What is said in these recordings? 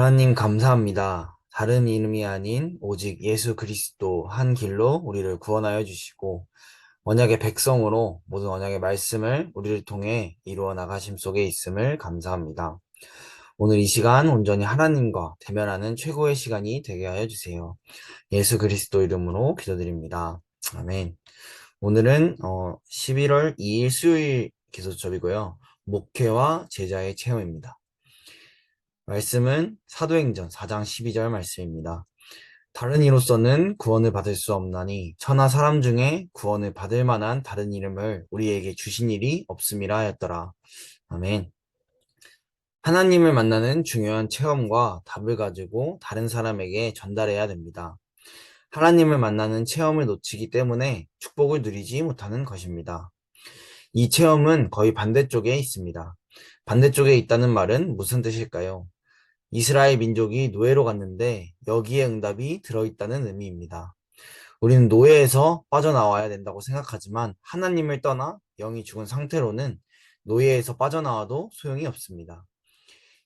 하나님 감사합니다. 다른 이름이 아닌 오직 예수 그리스도 한 길로 우리를 구원하여 주시고 언약의 백성으로 모든 언약의 말씀을 우리를 통해 이루어 나가심 속에 있음을 감사합니다. 오늘 이 시간 온전히 하나님과 대면하는 최고의 시간이 되게 하여 주세요. 예수 그리스도 이름으로 기도드립니다. 아멘. 오늘은 11월 2일 수요일 기도첩이고요. 목회와 제자의 체험입니다. 말씀은 사도행전 4장 12절 말씀입니다. 다른 이로서는 구원을 받을 수 없나니 천하 사람 중에 구원을 받을 만한 다른 이름을 우리에게 주신 일이 없음이라 하였더라. 아멘. 하나님을 만나는 중요한 체험과 답을 가지고 다른 사람에게 전달해야 됩니다. 하나님을 만나는 체험을 놓치기 때문에 축복을 누리지 못하는 것입니다. 이 체험은 거의 반대쪽에 있습니다. 반대쪽에 있다는 말은 무슨 뜻일까요? 이스라엘 민족이 노예로 갔는데 여기에 응답이 들어있다는 의미입니다. 우리는 노예에서 빠져나와야 된다고 생각하지만 하나님을 떠나 영이 죽은 상태로는 노예에서 빠져나와도 소용이 없습니다.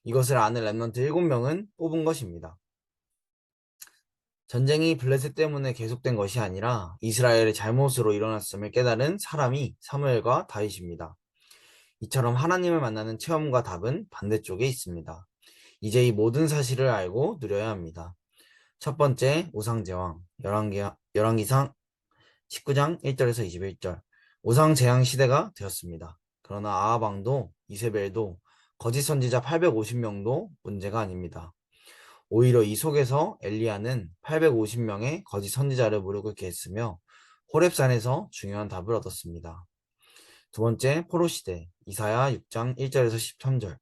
이것을 아는 렘넌트 7명은 뽑은 것입니다. 전쟁이 블레셋 때문에 계속된 것이 아니라 이스라엘의 잘못으로 일어났음을 깨달은 사람이 사무엘과 다윗입니다. 이처럼 하나님을 만나는 체험과 답은 반대쪽에 있습니다. 이제 이 모든 사실을 알고 누려야 합니다. 첫 번째, 우상제왕, 열왕기상 19장 1절에서 21절. 우상제왕 시대가 되었습니다. 그러나 아합 왕도 이세벨도 거짓 선지자 850명도 문제가 아닙니다. 오히려 이 속에서 엘리야는 850명의 거짓 선지자를 무르익게 했으며 호렙산에서 중요한 답을 얻었습니다. 두 번째, 포로 시대, 이사야 6장 1절에서 13절.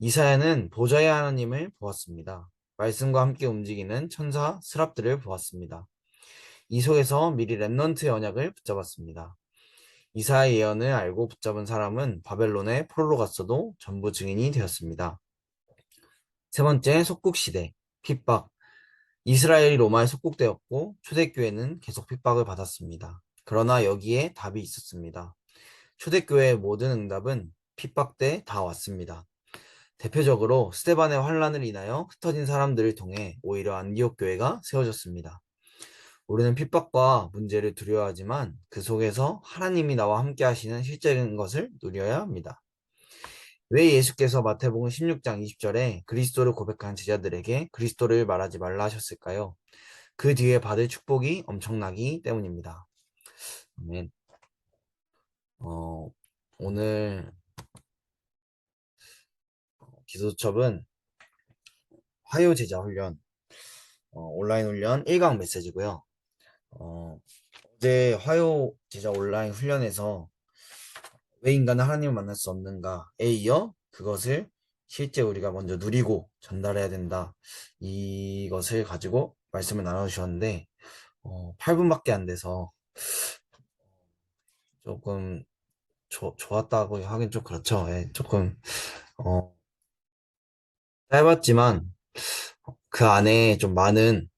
이사야는 보좌의 하나님을 보았습니다. 말씀과 함께 움직이는 천사 스랍들을 보았습니다. 이 속에서 미리 렘넌트의 언약을 붙잡았습니다. 이사야의 예언을 알고 붙잡은 사람은 바벨론에 포로로 갔어도 전부 증인이 되었습니다. 세 번째, 속국시대, 핍박. 이스라엘이 로마에 속국되었고 초대교회는 계속 핍박을 받았습니다. 그러나 여기에 답이 있었습니다. 초대교회의 모든 응답은 핍박 때 다 왔습니다. 대표적으로 스데반의 환란을 인하여 흩어진 사람들을 통해 오히려 안디옥 교회가 세워졌습니다. 우리는 핍박과 문제를 두려워하지만 그 속에서 하나님이 나와 함께 하시는 실제적인 것을 누려야 합니다. 왜 예수께서 마태복음 16장 20절에 그리스도를 고백한 제자들에게 그리스도를 말하지 말라 하셨을까요? 그 뒤에 받을 축복이 엄청나기 때문입니다. 아멘. 오늘 기도첩은 화요 제자 훈련, 온라인 훈련 1강 메시지고요. 어제 화요 제자 온라인 훈련에서 왜 인간은 하나님을 만날 수 없는가에 이어 그것을 실제 우리가 먼저 누리고 전달해야 된다. 이것을 가지고 말씀을 나눠주셨는데 8분밖에 안 돼서 조금 좋았다고 하긴 좀 그렇죠. 예, 조금 어, 짧았지만 그 안에 좀 많은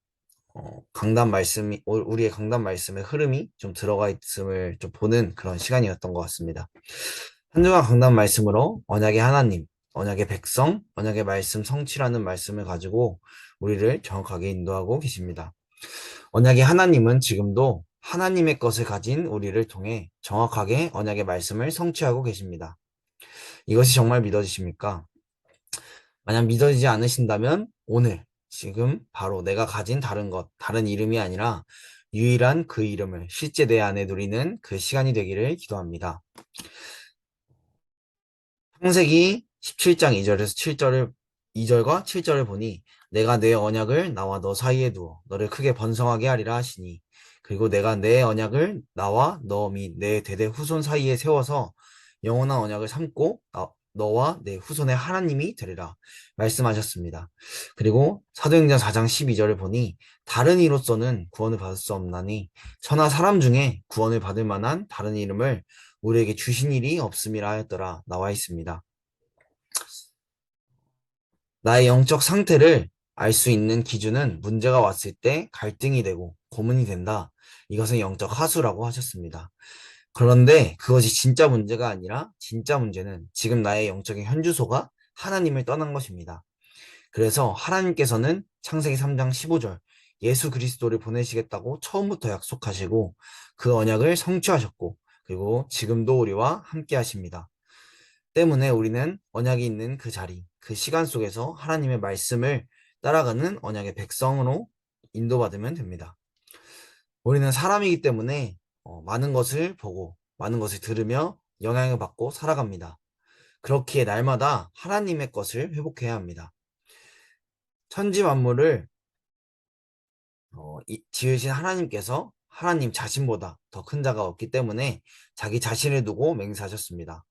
강단 말씀이 우리의 강단 말씀의 흐름이 좀 들어가 있음을 좀 보는 그런 시간이었던 것 같습니다. 한 주간 강단 말씀으로 언약의 하나님, 언약의 백성, 언약의 말씀 성취라는 말씀을 가지고 우리를 정확하게 인도하고 계십니다. 언약의 하나님은 지금도 하나님의 것을 가진 우리를 통해 정확하게 언약의 말씀을 성취하고 계십니다. 이것이 정말 믿어지십니까? 만약 믿어지지 않으신다면 오늘, 지금 바로 내가 가진 다른 것, 다른 이름이 아니라 유일한 그 이름을 실제 내 안에 누리는 그 시간이 되기를 기도합니다. 창세기 17장 2절에서 7절을 2절과 7절을 보니 내가 내 언약을 나와 너 사이에 두어 너를 크게 번성하게 하리라 하시니 그리고 내가 내 언약을 나와 너 및 내 대대 후손 사이에 세워서 영원한 언약을 삼고 너와 내 후손의 하나님이 되리라 말씀하셨습니다. 그리고 사도행전 4장 12절을 보니 다른 이로서는 구원을 받을 수 없나니 천하 사람 중에 구원을 받을 만한 다른 이름을 우리에게 주신 일이 없음이라 하였더라 나와 있습니다. 나의 영적 상태를 알 수 있는 기준은 문제가 왔을 때 갈등이 되고 고민이 된다. 이것은 영적 하수라고 하셨습니다. 그런데 그것이 진짜 문제가 아니라 진짜 문제는 지금 나의 영적인 현주소가 하나님을 떠난 것입니다. 그래서 하나님께서는 창세기 3장 15절 예수 그리스도를 보내시겠다고 처음부터 약속하시고 그 언약을 성취하셨고 그리고 지금도 우리와 함께 하십니다. 때문에 우리는 언약이 있는 그 자리, 그 시간 속에서 하나님의 말씀을 따라가는 언약의 백성으로 인도받으면 됩니다. 우리는 사람이기 때문에 많은 것을 보고 많은 것을 들으며 영향을 받고 살아갑니다. 그렇기에 날마다 하나님의 것을 회복해야 합니다. 천지 만물을 지으신 하나님께서 하나님 자신보다 더 큰 자가 없기 때문에 자기 자신을 두고 맹세하셨습니다.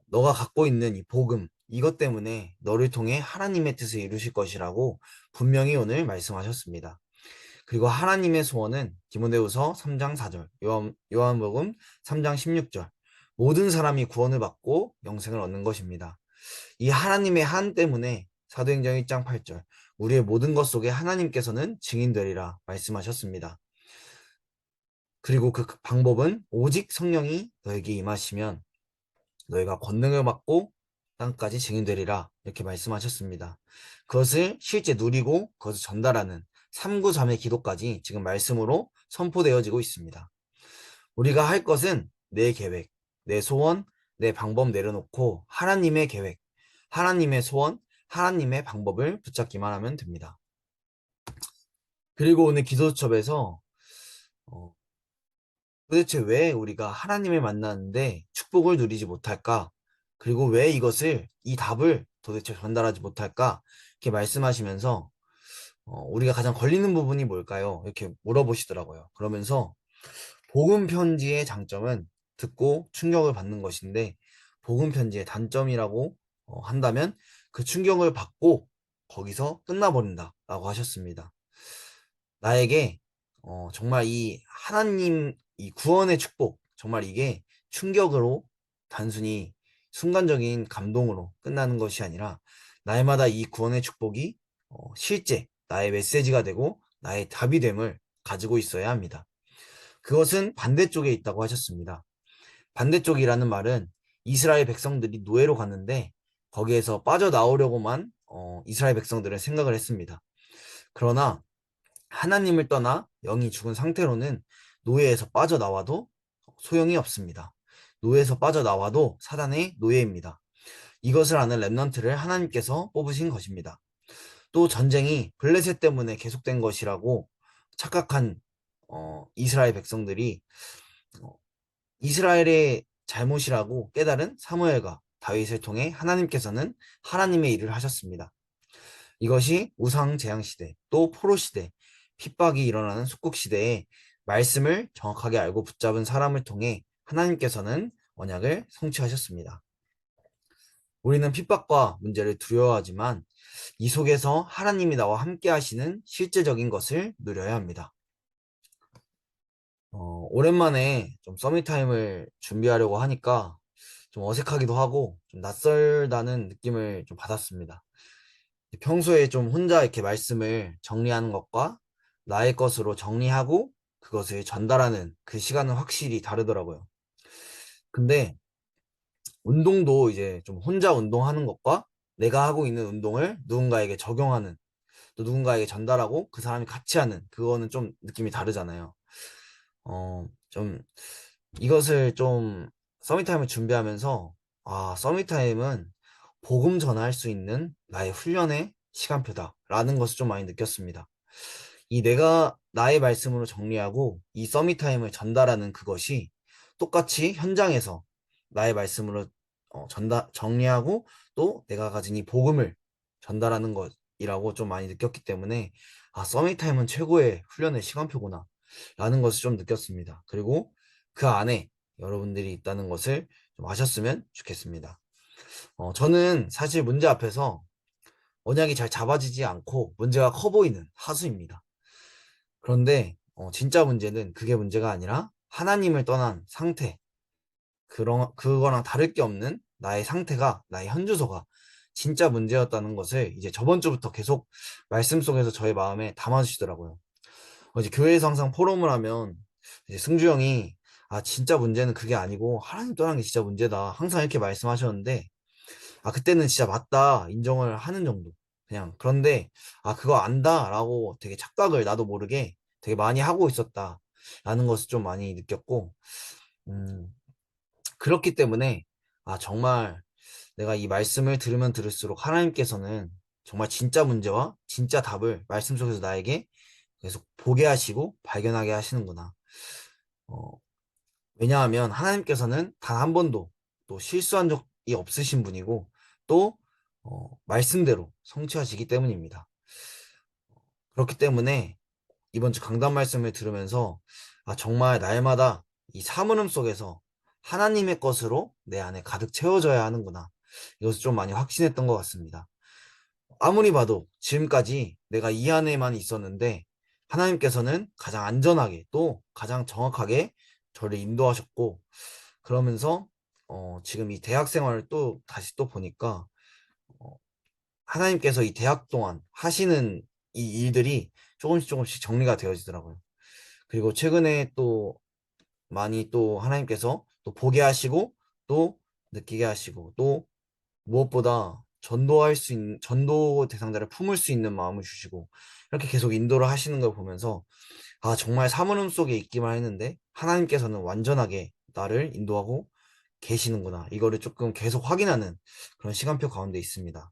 너가 갖고 있는 이 복음, 이것 때문에 너를 통해 하나님의 뜻을 이루실 것이라고 분명히 오늘 말씀하셨습니다. 그리고 하나님의 소원은 디모데후서 3장 4절, 요한복음 3장 16절, 모든 사람이 구원을 받고 영생을 얻는 것입니다. 이 하나님의 한 때문에 사도행전 1장 8절, 우리의 모든 것 속에 하나님께서는 증인되리라 말씀하셨습니다. 그리고 그 방법은 오직 성령이 너에게 임하시면 너희가 권능을 받고 땅까지 증인되리라 이렇게 말씀하셨습니다. 그것을 실제 누리고 그것을 전달하는 393의 기도까지 지금 말씀으로 선포되어지고 있습니다. 우리가 할 것은 내 계획, 내 소원, 내 방법 내려놓고 하나님의 계획, 하나님의 소원, 하나님의 방법을 붙잡기만 하면 됩니다. 그리고 오늘 기도수첩에서 도대체 왜 우리가 하나님을 만나는데 축복을 누리지 못할까? 그리고 왜 이 답을 도대체 전달하지 못할까? 이렇게 말씀하시면서 우리가 가장 걸리는 부분이 뭘까요? 이렇게 물어보시더라고요. 그러면서 복음 편지의 장점은 듣고 충격을 받는 것인데 복음 편지의 단점이라고 한다면 그 충격을 받고 거기서 끝나버린다라고 하셨습니다. 나에게 정말 이 하나님 이 구원의 축복 정말 이게 충격으로 단순히 순간적인 감동으로 끝나는 것이 아니라 날마다 이 구원의 축복이 실제 나의 메시지가 되고 나의 답이 됨을 가지고 있어야 합니다. 그것은 반대쪽에 있다고 하셨습니다. 반대쪽이라는 말은 이스라엘 백성들이 노예로 갔는데 거기에서 빠져나오려고만 이스라엘 백성들은 생각을 했습니다. 그러나 하나님을 떠나 영이 죽은 상태로는 노예에서 빠져나와도 소용이 없습니다. 노예에서 빠져나와도 사단의 노예입니다. 이것을 아는 렘넌트를 하나님께서 뽑으신 것입니다. 또 전쟁이 블레셋 때문에 계속된 것이라고 착각한 이스라엘 백성들이 어, 이스라엘의 잘못이라고 깨달은 사무엘과 다윗을 통해 하나님께서는 하나님의 일을 하셨습니다. 이것이 우상제양시대, 또 포로시대, 핍박이 일어나는 속국시대에 말씀을 정확하게 알고 붙잡은 사람을 통해 하나님께서는 언약을 성취하셨습니다. 우리는 핍박과 문제를 두려워하지만 이 속에서 하나님이 나와 함께 하시는 실제적인 것을 누려야 합니다. 오랜만에 좀 서밋타임을 준비하려고 하니까 좀 어색하기도 하고 좀 낯설다는 느낌을 좀 받았습니다. 평소에 좀 혼자 이렇게 말씀을 정리하는 것과 나의 것으로 정리하고 그것을 전달하는 그 시간은 확실히 다르더라고요. 근데 운동도 이제 좀 혼자 운동하는 것과 내가 하고 있는 운동을 누군가에게 적용하는 또 누군가에게 전달하고 그 사람이 같이 하는 그거는 좀 느낌이 다르잖아요. 좀 이것을 좀 서밋타임을 준비하면서 서밋타임은 복음 전할 수 있는 나의 훈련의 시간표다라는 것을 좀 많이 느꼈습니다. 이 내가 나의 말씀으로 정리하고 이 서밋타임을 전달하는 그것이 똑같이 현장에서 나의 말씀으로 정리하고 또 내가 가진 이 복음을 전달하는 것이라고 좀 많이 느꼈기 때문에 서밋타임은 최고의 훈련의 시간표구나 라는 것을 좀 느꼈습니다. 그리고 그 안에 여러분들이 있다는 것을 좀 아셨으면 좋겠습니다. 저는 사실 문제 앞에서 언약이 잘 잡아지지 않고 문제가 커 보이는 하수입니다. 그런데 진짜 문제는 그게 문제가 아니라 하나님을 떠난 상태, 그거랑 다를 게 없는 나의 상태가, 나의 현주소가 진짜 문제였다는 것을 이제 저번 주부터 계속 말씀 속에서 저의 마음에 담아주시더라고요. 이제 교회에서 항상 포럼을 하면 이제 승주 형이 진짜 문제는 그게 아니고 하나님 떠난 게 진짜 문제다. 항상 이렇게 말씀하셨는데 그때는 진짜 맞다 인정을 하는 정도. 그냥. 그런데, 아, 그거 안다라고 되게 착각을 나도 모르게 되게 많이 하고 있었다라는 것을 좀 많이 느꼈고, 음, 그렇기 때문에, 아, 정말 내가 이 말씀을 들으면 들을수록 하나님께서는 정말 진짜 문제와 진짜 답을 말씀 속에서 나에게 계속 보게 하시고 발견하게 하시는구나. 어, 왜냐하면 하나님께서는 단 한 번도 또 실수한 적이 없으신 분이고 또 말씀대로 성취하시기 때문입니다. 그렇기 때문에 이번 주 강단 말씀을 들으면서 아, 정말 날마다 이 사물음 속에서 하나님의 것으로 내 안에 가득 채워져야 하는구나. 이것을 좀 많이 확신했던 것 같습니다. 아무리 봐도 지금까지 내가 이 안에만 있었는데 하나님께서는 가장 안전하게 또 가장 정확하게 저를 인도하셨고 그러면서 지금 이 대학 생활을 또 다시 또 보니까 어, 하나님께서 이 대학 동안 하시는 이 일들이 조금씩 조금씩 정리가 되어지더라고요. 그리고 최근에 또 많이 또 하나님께서 또 보게 하시고 또 느끼게 하시고 또 무엇보다 전도할 수 있는, 전도 대상자를 품을 수 있는 마음을 주시고, 이렇게 계속 인도를 하시는 걸 보면서, 아, 정말 사모님 속에 있기만 했는데, 하나님께서는 완전하게 나를 인도하고 계시는구나. 이거를 조금 계속 확인하는 그런 시간표 가운데 있습니다.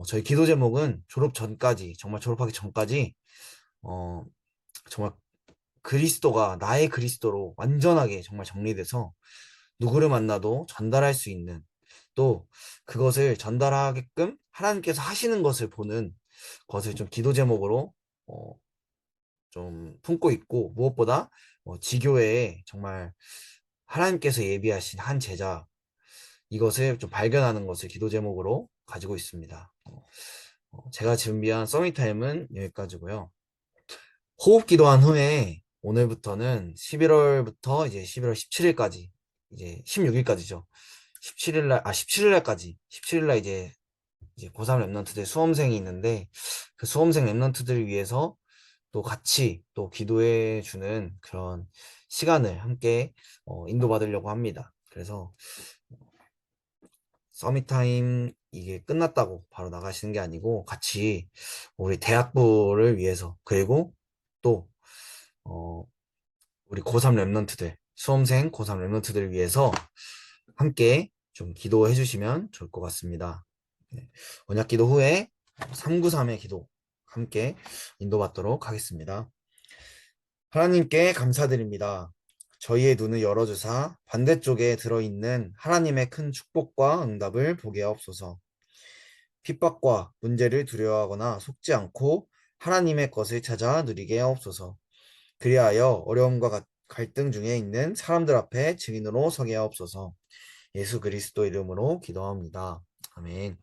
저희 기도 제목은 졸업 전까지, 정말 졸업하기 전까지, 어, 정말 그리스도가 나의 그리스도로 완전하게 정말 정리돼서 누구를 만나도 전달할 수 있는 또 그것을 전달하게끔 하나님께서 하시는 것을 보는 것을 좀 기도 제목으로 어, 좀 품고 있고 무엇보다 지교회에 정말 하나님께서 예비하신 한 제자 이것을 좀 발견하는 것을 기도 제목으로 가지고 있습니다. 제가 준비한 서밋타임은 여기까지고요. 호흡 기도한 후에 오늘부터는 11월부터 이제 11월 17일까지 이제 16일까지죠. 17일날 이제 고3 랩런트들 수험생이 있는데 그 수험생 랩런트들을 위해서 또 같이 또 기도해 주는 그런 시간을 함께 인도받으려고 합니다. 그래서 서밋타임 이게 끝났다고 바로 나가시는 게 아니고 같이 우리 대학부를 위해서 그리고 또 어, 우리 고3 랩런트들 수험생 고3 랩런트들을 위해서 함께 좀 기도해 주시면 좋을 것 같습니다. 네. 언약 기도 후에 393의 기도 함께 인도받도록 하겠습니다. 하나님께 감사드립니다. 저희의 눈을 열어주사 반대쪽에 들어있는 하나님의 큰 축복과 응답을 보게 하옵소서. 핍박과 문제를 두려워하거나 속지 않고 하나님의 것을 찾아 누리게 하옵소서. 그리하여 어려움과 갈등 중에 있는 사람들 앞에 증인으로 서게 하옵소서. 예수 그리스도 이름으로 기도합니다. 아멘.